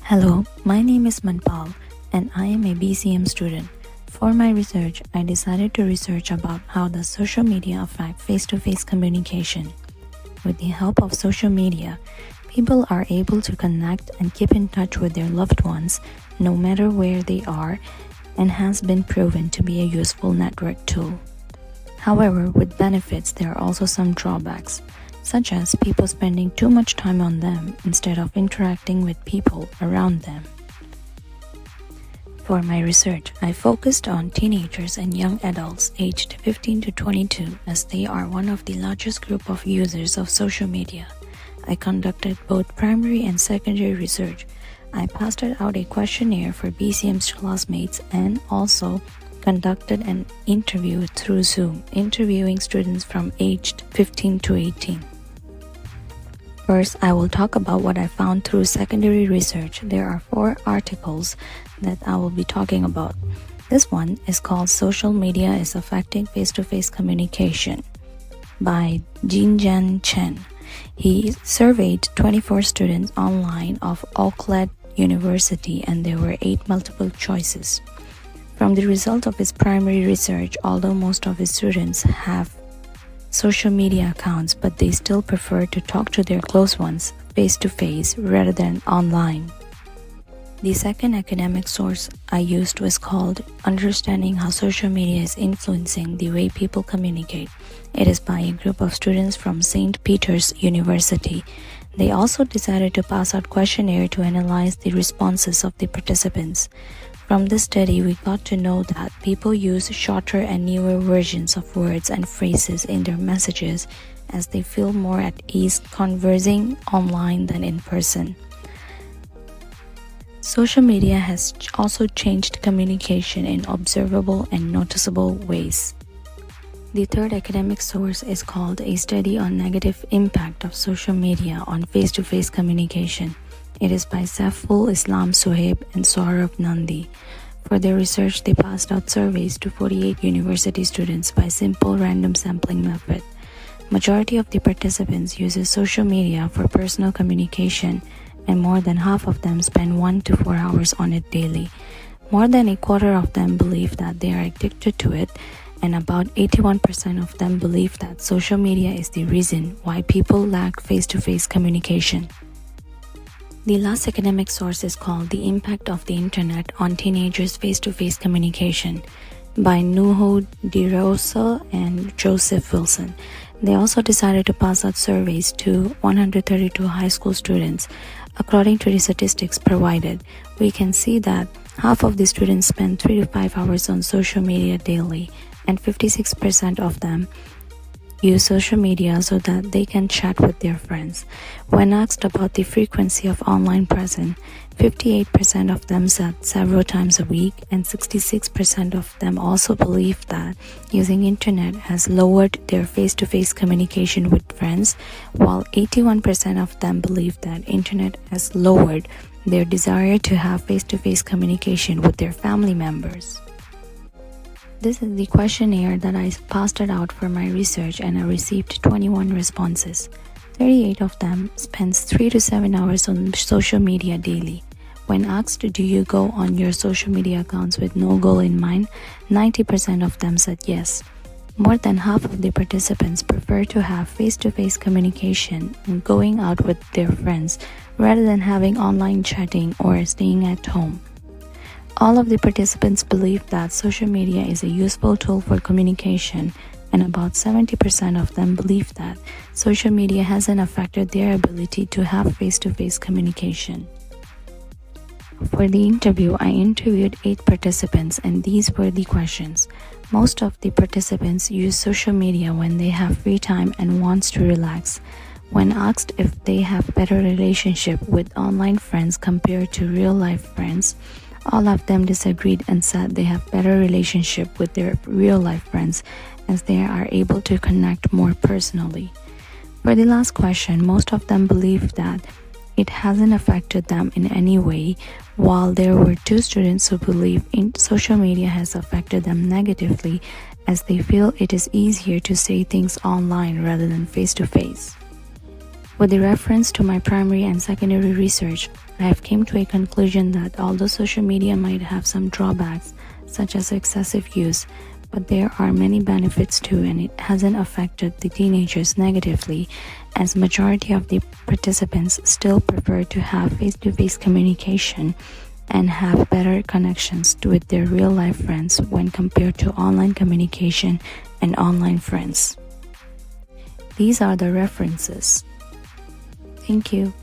Hello, my name is Manpal and I am a BCM student. For my research, I decided to research about how does social media affect face-to-face communication. With the help of social media, people are able to connect and keep in touch with their loved ones no matter where they are and has been proven to be a useful network tool. However, with benefits, there are also some drawbacks, such as people spending too much time on them instead of interacting with people around them. For my research, I focused on teenagers and young adults aged 15 to 22 as they are one of the largest group of users of social media. I conducted both primary and secondary research. I passed out a questionnaire for BCM's classmates and also conducted an interview through Zoom, interviewing students from aged 15 to 18. First, I will talk about what I found through secondary research. There are 4 articles that I will be talking about. This one is called Social Media is Affecting Face-to-Face Communication by Jinjian Chen. He surveyed 24 students online of Auckland University and there were 8 multiple choices. From the result of his primary research, although most of his students have social media accounts, but they still prefer to talk to their close ones face-to-face rather than online. The second academic source I used was called Understanding How Social Media is Influencing the Way People Communicate. It is by a group of students from St. Peter's University. They also decided to pass out questionnaire to analyze the responses of the participants. From this study, we got to know that people use shorter and newer versions of words and phrases in their messages as they feel more at ease conversing online than in person. Social media has also changed communication in observable and noticeable ways. The third academic source is called A Study on Negative Impact of Social Media on Face-to-Face Communication. It is by Saiful Islam Sohaib and Saurav Nandi. For their research, they passed out surveys to 48 university students by simple random sampling method. Majority of the participants uses social media for personal communication, and more than half of them spend 1 to 4 hours on it daily. More than a quarter of them believe that they are addicted to it, and about 81% of them believe that social media is the reason why people lack face-to-face communication. The last academic source is called The Impact of the Internet on Teenagers' Face-to-Face Communication by Nuho DeRosa and Joseph Wilson. They also decided to pass out surveys to 132 high school students. According to the statistics provided, we can see that half of the students spend 3 to 5 hours on social media daily, and 56% of them use social media so that they can chat with their friends. When asked about the frequency of online presence, 58% of them said several times a week, and 66% of them also believe that using internet has lowered their face-to-face communication with friends, while 81% of them believe that internet has lowered their desire to have face-to-face communication with their family members. This is the questionnaire that I passed it out for my research and I received 21 responses. 38 of them spends 3 to 7 hours on social media daily. When asked, do you go on your social media accounts with no goal in mind, 90% of them said yes. More than half of the participants prefer to have face-to-face communication and going out with their friends rather than having online chatting or staying at home. All of the participants believe that social media is a useful tool for communication, and about 70% of them believe that social media hasn't affected their ability to have face-to-face communication. For the interview, I interviewed 8 participants and these were the questions. Most of the participants use social media when they have free time and wants to relax. When asked if they have better relationship with online friends compared to real-life friends, all of them disagreed and said they have better relationship with their real-life friends as they are able to connect more personally. For the last question, most of them believe that it hasn't affected them in any way, while there were 2 students who believe social media has affected them negatively as they feel it is easier to say things online rather than face-to-face. With the reference to my primary and secondary research, I have came to a conclusion that although social media might have some drawbacks, such as excessive use, but there are many benefits too, and it hasn't affected the teenagers negatively, as majority of the participants still prefer to have face-to-face communication and have better connections with their real-life friends when compared to online communication and online friends. These are the references. Thank you.